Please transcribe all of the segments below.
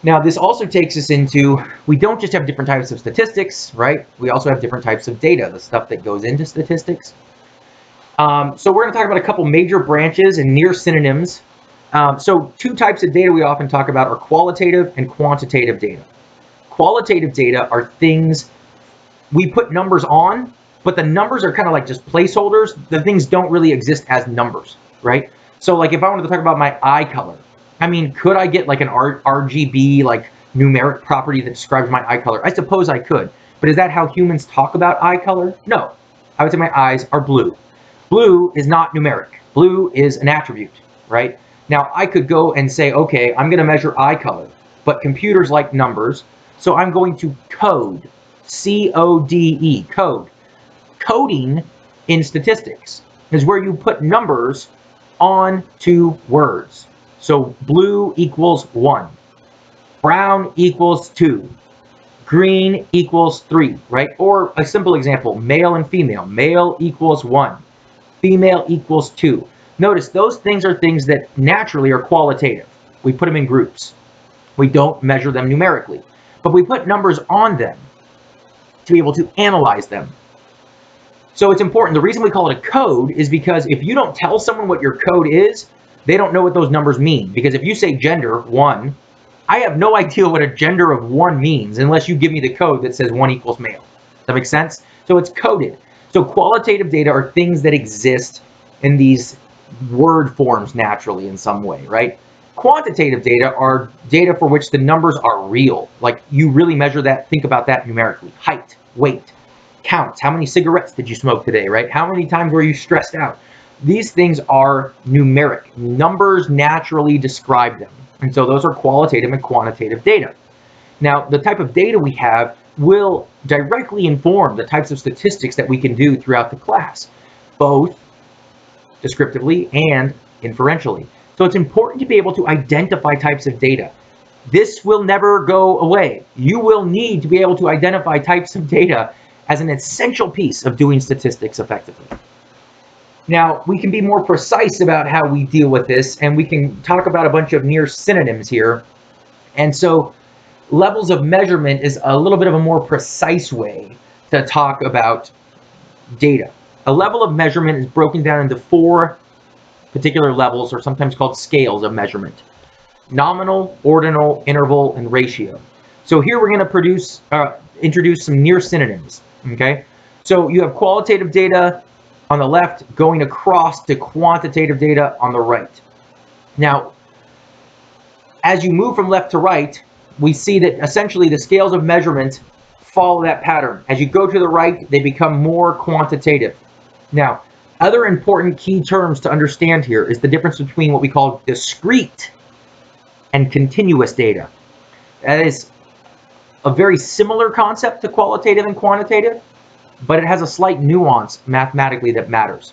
Now, this also takes us into, we don't just have different types of statistics, right? We also have different types of data, the stuff that goes into statistics. So we're going to talk about a couple major branches and near synonyms. So two types of data we often talk about are qualitative and quantitative data. Qualitative data are things we put numbers on, but the numbers are kind of like just placeholders. The things don't really exist as numbers, right? So like if I wanted to talk about my eye color, I mean, could I get like an RGB, like numeric property that describes my eye color? I suppose I could, but is that how humans talk about eye color? No. I would say my eyes are blue. Blue is not numeric. Blue is an attribute, right? Now I could go and say, okay, I'm going to measure eye color, but computers like numbers, so I'm going to code, C-O-D-E, code. Coding in statistics is where you put numbers onto words. So blue equals 1, brown equals 2, green equals 3, right? Or a simple example, male and female. Male equals 1, female equals 2. Notice those things are things that naturally are qualitative. We put them in groups. We don't measure them numerically, but we put numbers on them to be able to analyze them. So it's important. The reason we call it a code is because if you don't tell someone what your code is, they don't know what those numbers mean. Because if you say gender 1, I have no idea what a gender of 1 means unless you give me the code that says 1 equals male. Does that make sense? So it's coded. So qualitative data are things that exist in these word forms naturally in some way, right? Quantitative data are data for which the numbers are real. Like you really measure that, think about that numerically. Height, weight, counts. How many cigarettes did you smoke today, right? How many times were you stressed out? These things are numeric. Numbers naturally describe them. And so those are qualitative and quantitative data. Now, the type of data we have will directly inform the types of statistics that we can do throughout the class, both descriptively and inferentially. So it's important to be able to identify types of data. This will never go away. You will need to be able to identify types of data as an essential piece of doing statistics effectively. Now, we can be more precise about how we deal with this, and we can talk about a bunch of near synonyms here. And so levels of measurement is a little bit of a more precise way to talk about data. A level of measurement is broken down into 4 particular levels, or sometimes called scales of measurement: nominal, ordinal, interval, and ratio. So here we're going to introduce some near synonyms. Okay, so you have qualitative data on the left going across to quantitative data on the right. Now, as you move from left to right, we see that essentially the scales of measurement follow that pattern. As you go to the right, they become more quantitative. Now, other important key terms to understand here is the difference between what we call discrete and continuous data. That is a very similar concept to qualitative and quantitative, but it has a slight nuance mathematically that matters.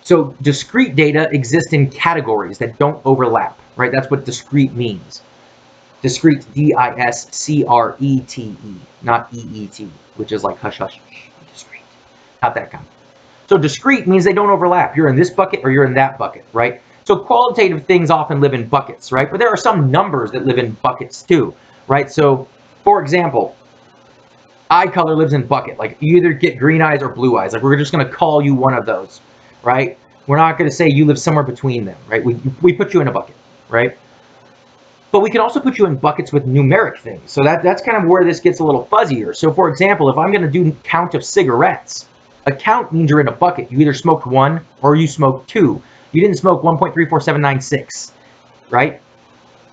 So discrete data exists in categories that don't overlap, right? That's what discrete means. Discrete, D-I-S-C-R-E-T-E, not E-E-T, which is like hush hush, discrete, not that kind. So discrete means they don't overlap. You're in this bucket or you're in that bucket, right? So qualitative things often live in buckets, right? But there are some numbers that live in buckets too, right? So for example, eye color lives in bucket. Like you either get green eyes or blue eyes. Like we're just going to call you one of those, right? We're not going to say you live somewhere between them, right? We put you in a bucket, right? But we can also put you in buckets with numeric things. So that's kind of where this gets a little fuzzier. So for example, if I'm going to do count of cigarettes, a count means you're in a bucket. You either smoked 1 or you smoked 2. You didn't smoke 1.34796, right?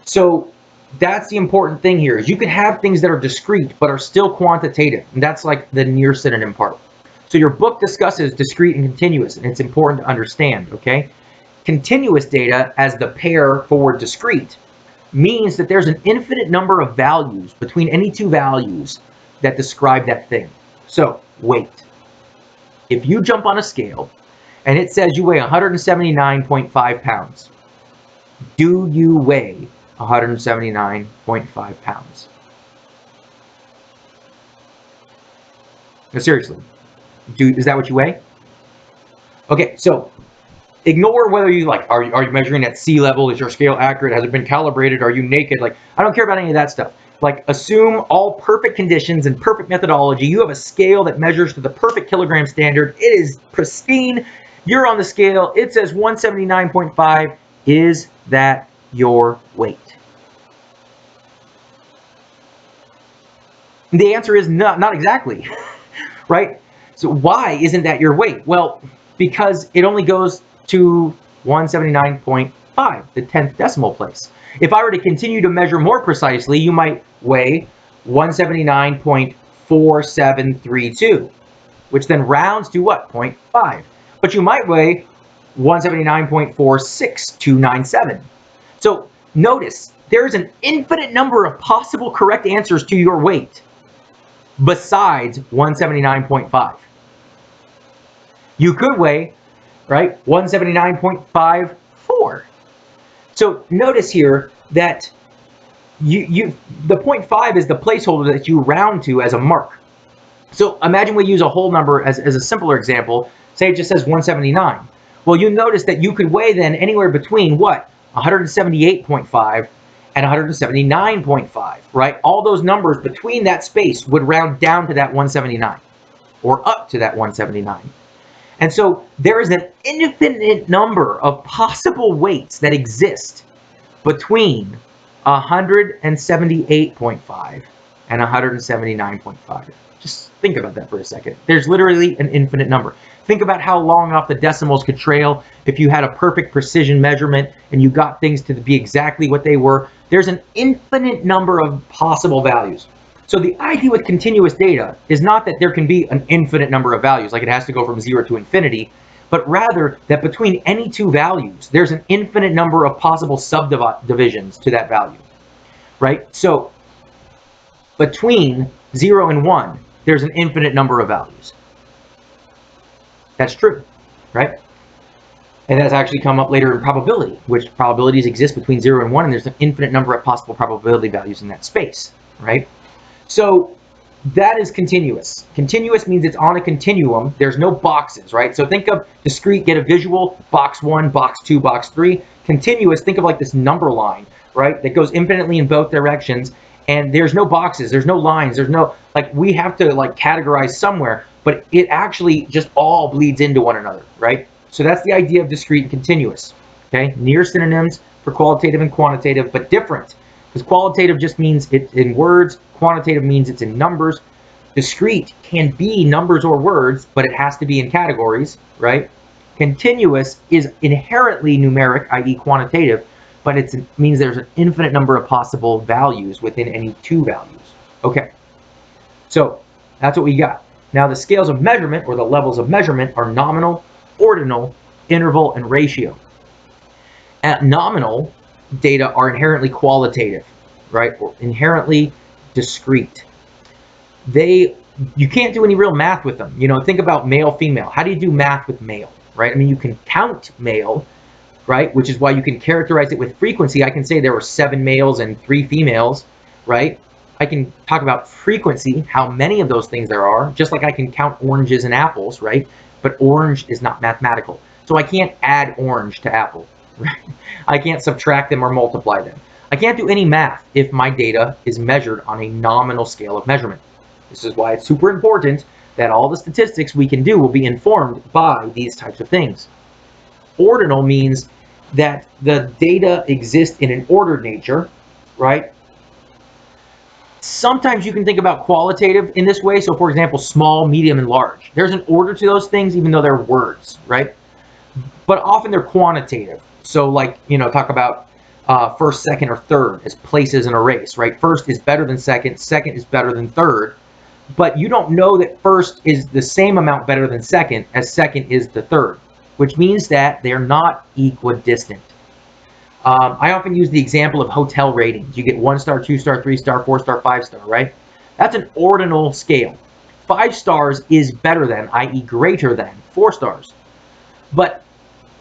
So that's the important thing here, is you can have things that are discrete but are still quantitative, and that's like the near synonym part. So your book discusses discrete and continuous, and it's important to understand, okay? Continuous data, as the pair for discrete, means that there's an infinite number of values between any 2 values that describe that thing. So weight. If you jump on a scale and it says you weigh 179.5 pounds, do you weigh 179.5 pounds? No, seriously, is that what you weigh? Okay, so Ignore whether you like, are you measuring at sea level? Is your scale accurate? Has it been calibrated? Are you naked? Like, I don't care about any of that stuff. Like, assume all perfect conditions and perfect methodology. You have a scale that measures to the perfect kilogram standard. It is pristine. You're on the scale. It says 179.5. Is that your weight? The answer is not exactly, right? So why isn't that your weight? Well, because it only goes to 179.5, the 10th decimal place. If I were to continue to measure more precisely, you might weigh 179.4732, which then rounds to what? 0.5. But you might weigh 179.46297. So notice there's an infinite number of possible correct answers to your weight besides 179.5. You could weigh, right, 179.54. So notice here that the 0.5 is the placeholder that you round to as a mark. So imagine we use a whole number as a simpler example. Say it just says 179. Well, you notice that you could weigh then anywhere between what? 178.5 and 179.5, right? All those numbers between that space would round down to that 179 or up to that 179. And so there is an infinite number of possible weights that exist between 178.5 and 179.5. Just think about that for a second. There's literally an infinite number. Think about how long off the decimals could trail if you had a perfect precision measurement and you got things to be exactly what they were. There's an infinite number of possible values. So the idea with continuous data is not that there can be an infinite number of values, like it has to go from 0 to infinity, but rather that between any two values, there's an infinite number of possible subdivisions to that value, right? So between 0 and 1, there's an infinite number of values. That's true, right? And that's actually come up later in probability, which probabilities exist between 0 and 1, and there's an infinite number of possible probability values in that space, right? So that is continuous. Continuous means it's on a continuum. There's no boxes, right? So think of discrete, get a visual, box 1, box 2, box 3. Continuous, think of like this number line, right? That goes infinitely in both directions. And there's no boxes, there's no lines, there's no, like, we have to like categorize somewhere, but it actually just all bleeds into one another, right? So that's the idea of discrete and continuous, okay? Near synonyms for qualitative and quantitative, but different. Because qualitative just means it's in words, quantitative means it's in numbers. Discrete can be numbers or words, but it has to be in categories, right? Continuous is inherently numeric, i.e. quantitative, but it means there's an infinite number of possible values within any two values. Okay, so that's what we got. Now the scales of measurement, or the levels of measurement, are nominal, ordinal, interval, and ratio. At nominal, data are inherently qualitative, right, or inherently discrete. You can't do any real math with them. You know, think about male, female. How do you do math with male, right? I mean, you can count male, right, which is why you can characterize it with frequency. I can say there were 7 males and 3 females, right? I can talk about frequency, how many of those things there are, just like I can count oranges and apples, right? But orange is not mathematical. So I can't add orange to apple, right? I can't subtract them or multiply them. I can't do any math if my data is measured on a nominal scale of measurement. This is why it's super important that all the statistics we can do will be informed by these types of things. Ordinal means that the data exists in an ordered nature, right? Sometimes you can think about qualitative in this way. So for example, small, medium, and large. There's an order to those things, even though they're words, right? But often they're quantitative. So like, you know, talk about first, second, or third as places in a race, right? First is better than second is better than third. But you don't know that first is the same amount better than second as second is the third, which means that they're not equidistant. I often use the example of hotel ratings. You get 1-star, 2-star, 3-star, 4-star, 5-star, right? That's an ordinal scale. 5 stars is better than, i.e. greater than, 4 stars. But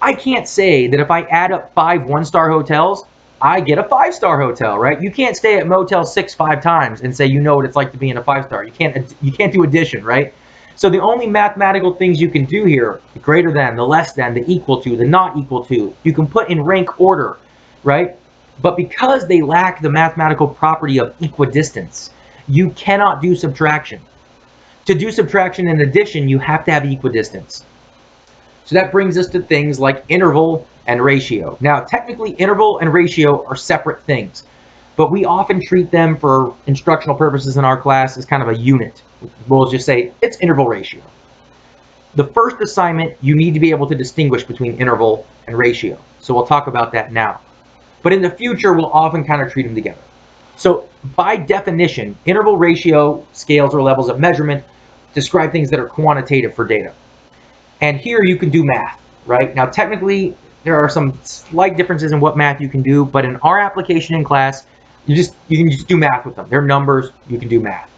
I can't say that if I add up 5 1-star hotels, I get a 5-star hotel, right? You can't stay at Motel 6 5 times and say you know what it's like to be in a 5-star. You can't do addition, right? So the only mathematical things you can do here, the greater than, the less than, the equal to, the not equal to, you can put in rank order, right? But because they lack the mathematical property of equidistance, you cannot do subtraction. To do subtraction and addition, you have to have equidistance. So that brings us to things like interval and ratio. Now, technically, interval and ratio are separate things, but we often treat them for instructional purposes in our class as kind of a unit. We'll just say it's interval ratio. The first assignment, you need to be able to distinguish between interval and ratio. So we'll talk about that now. But in the future, we'll often kind of treat them together. So by definition, interval ratio scales or levels of measurement describe things that are quantitative for data. And here you can do math, right? Now, technically, there are some slight differences in what math you can do, but in our application in class, you can just do math with them. They're numbers, you can do math.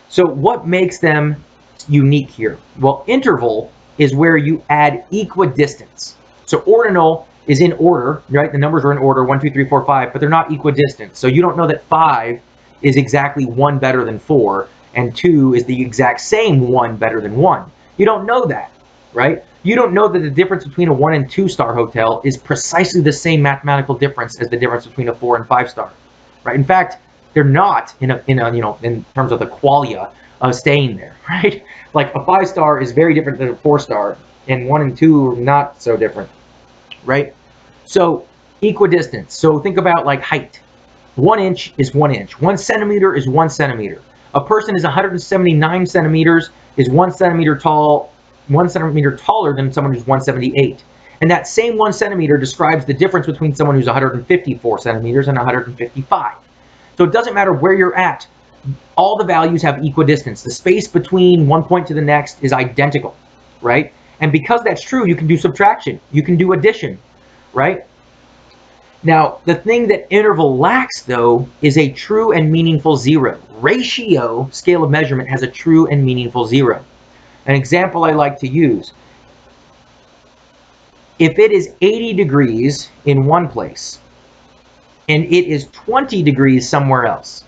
So what makes them unique here? Well, interval is where you add equidistance. So ordinal is in order, right? The numbers are in order, 1, 2, 3, 4, 5, but they're not equidistant. So you don't know that 5 is exactly 1 better than 4, and 2 is the exact same 1 better than 1. You don't know that, right? You don't know that the difference between a 1 and 2-star hotel is precisely the same mathematical difference as the difference between a 4 and 5-star, right? In fact, they're not in terms of the qualia of staying there, right? Like a 5-star is very different than a 4-star, and 1 and 2 are not so different, right? So equidistance. So think about like height. 1 inch is 1 inch. 1 centimeter is 1 centimeter. A person is 179 centimeters, is 1 centimeter tall, 1 centimeter taller than someone who's 178. And that same 1 centimeter describes the difference between someone who's 154 centimeters and 155. So it doesn't matter where you're at. All the values have equidistance. The space between one point to the next is identical, right? And because that's true, you can do subtraction. You can do addition, right? Now, the thing that interval lacks, though, is a true and meaningful zero. Ratio, scale of measurement, has a true and meaningful zero. An example I like to use, if it is 80 degrees in one place and it is 20 degrees somewhere else,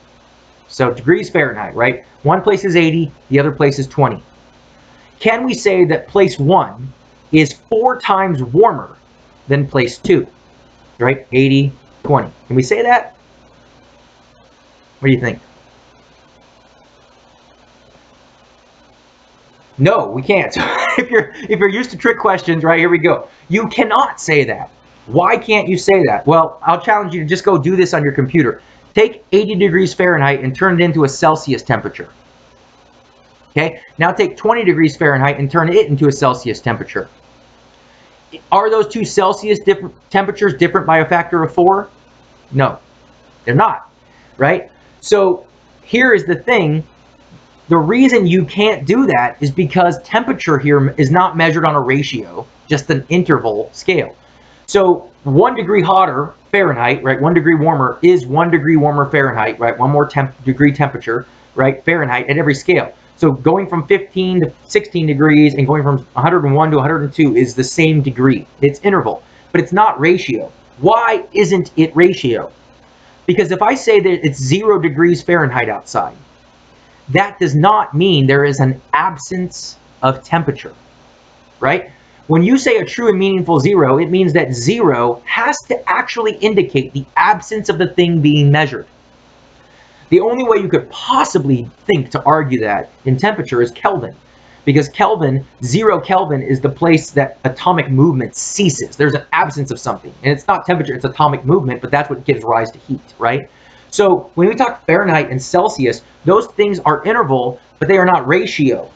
so degrees Fahrenheit, right? One place is 80, the other place is 20. Can we say that place 1 is 4 times warmer than place 2? Right? 80, 20. Can we say that? What do you think? No, we can't. if you're used to trick questions, right, here we go. You cannot say that. Why can't you say that? Well, I'll challenge you to just go do this on your computer. Take 80 degrees Fahrenheit and turn it into a Celsius temperature. Okay? Now take 20 degrees Fahrenheit and turn it into a Celsius temperature. Are those two Celsius temperatures different by a factor of 4? No, they're not, right? So here is the thing. The reason you can't do that is because temperature here is not measured on a ratio, just an interval scale. So 1 degree hotter Fahrenheit, right? 1 degree warmer is 1 degree warmer Fahrenheit, right? One more degree temperature, right? Fahrenheit at every scale. So going from 15 to 16 degrees and going from 101 to 102 is the same degree. It's interval, but it's not ratio. Why isn't it ratio? Because if I say that it's 0 degrees Fahrenheit outside, that does not mean there is an absence of temperature, right? When you say a true and meaningful 0, it means that 0 has to actually indicate the absence of the thing being measured. The only way you could possibly think to argue that in temperature is Kelvin, because Kelvin, 0 Kelvin, is the place that atomic movement ceases. There's an absence of something, and it's not temperature, it's atomic movement, but that's what gives rise to heat, right? So when we talk Fahrenheit and Celsius, those things are interval, but they are not ratio.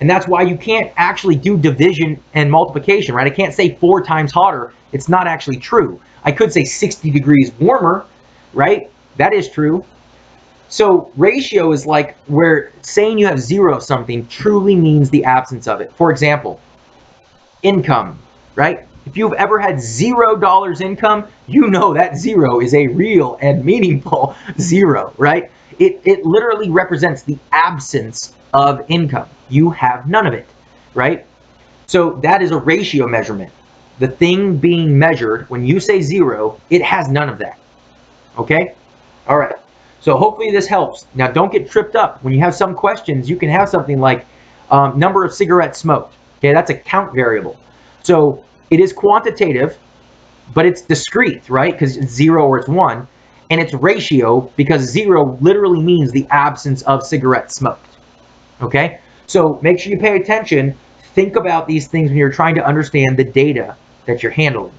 And that's why you can't actually do division and multiplication, right? I can't say 4 times hotter. It's not actually true. I could say 60 degrees warmer, right? That is true. So ratio is like where saying you have 0 of something truly means the absence of it. For example, income, right? If you've ever had $0 income, you know that 0 is a real and meaningful 0, right? It literally represents the absence of income. You have none of it, right? So that is a ratio measurement. The thing being measured, when you say 0, it has none of that, okay? All right. So hopefully this helps. Now don't get tripped up. When you have some questions, you can have something like, Number of cigarettes smoked. Okay, that's a count variable. So it is quantitative, but it's discrete, right? Because it's 0 or it's 1. And it's ratio because 0 literally means the absence of cigarettes smoked. Okay, so make sure you pay attention. Think about these things when you're trying to understand the data that you're handling.